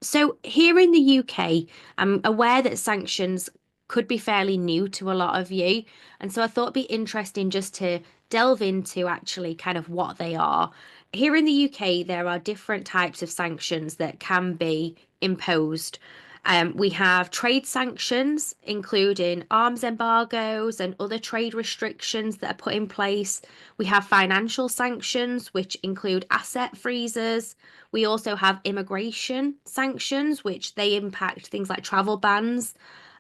So here in the UK, I'm aware that sanctions could be fairly new to a lot of you. And so I thought it'd be interesting just to delve into actually kind of what they are. Here in the UK, there are different types of sanctions that can be imposed. We have trade sanctions, including arms embargoes and other trade restrictions that are put in place. We have financial sanctions, which include asset freezes. We also have immigration sanctions, which they impact things like travel bans.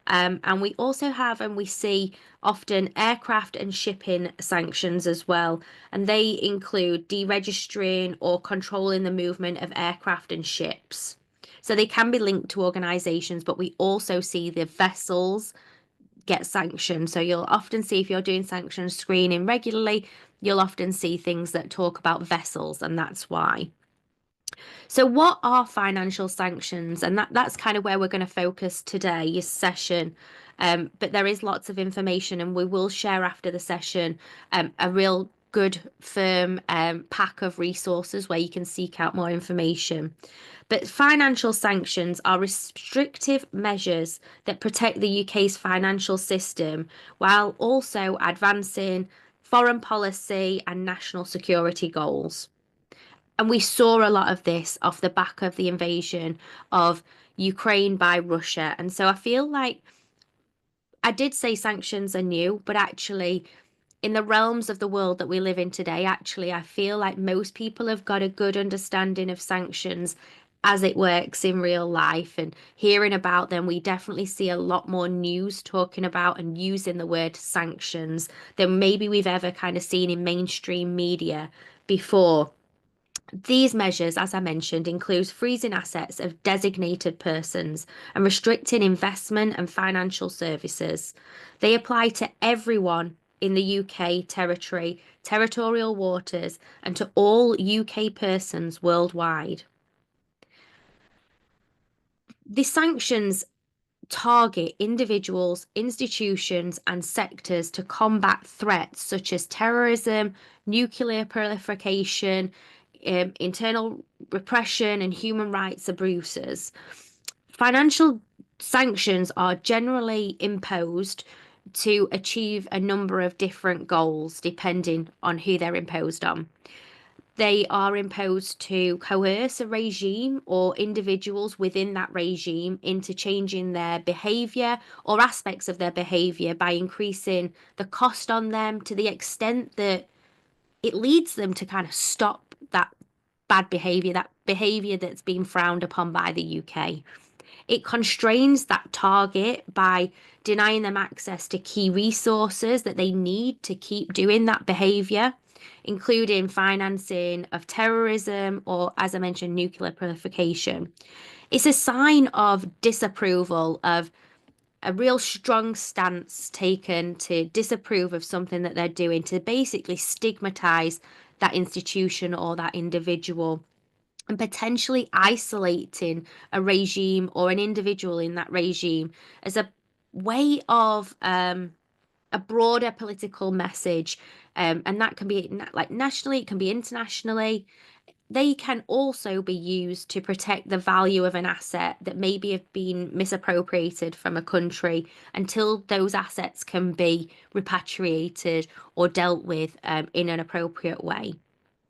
And we also have, and we see often aircraft and shipping sanctions as well. And they include deregistering or controlling the movement of aircraft and ships. So they can be linked to organizations, but we also see the vessels get sanctioned. So you'll often see if you're doing sanction screening regularly, you'll often see things that talk about vessels, and that's why. So, what are financial sanctions? And that's kind of where we're going to focus today's session. But there is lots of information, and we will share after the session a real good, firm pack of resources where you can seek out more information. But financial sanctions are restrictive measures that protect the UK's financial system while also advancing foreign policy and national security goals. And we saw a lot of this off the back of the invasion of Ukraine by Russia. And so I feel like I did say sanctions are new, but actually, in the realms of the world that we live in today, actually, I feel like most people have got a good understanding of sanctions as it works in real life. And hearing about them, we definitely see a lot more news talking about and using the word sanctions than maybe we've ever kind of seen in mainstream media before. These measures, as I mentioned, include freezing assets of designated persons and restricting investment and financial services. They apply to everyone in the UK territory, territorial waters, and to all UK persons worldwide. The sanctions target individuals, institutions, and sectors to combat threats such as terrorism, nuclear proliferation, internal repression, and human rights abuses. Financial sanctions are generally imposed to achieve a number of different goals depending on who they're imposed on. They are imposed to coerce a regime or individuals within that regime into changing their behavior or aspects of their behavior by increasing the cost on them to the extent that it leads them to kind of stop that bad behavior, that behavior that's been frowned upon by the UK. It constrains that target by denying them access to key resources that they need to keep doing that behavior, including financing of terrorism or, as I mentioned, nuclear proliferation. It's a sign of disapproval, of a real strong stance taken to disapprove of something that they're doing, to basically stigmatize that institution or that individual and potentially isolating a regime or an individual in that regime as a way of a broader political message. And that can be like nationally, it can be internationally. They can also be used to protect the value of an asset that maybe have been misappropriated from a country until those assets can be repatriated or dealt with in an appropriate way.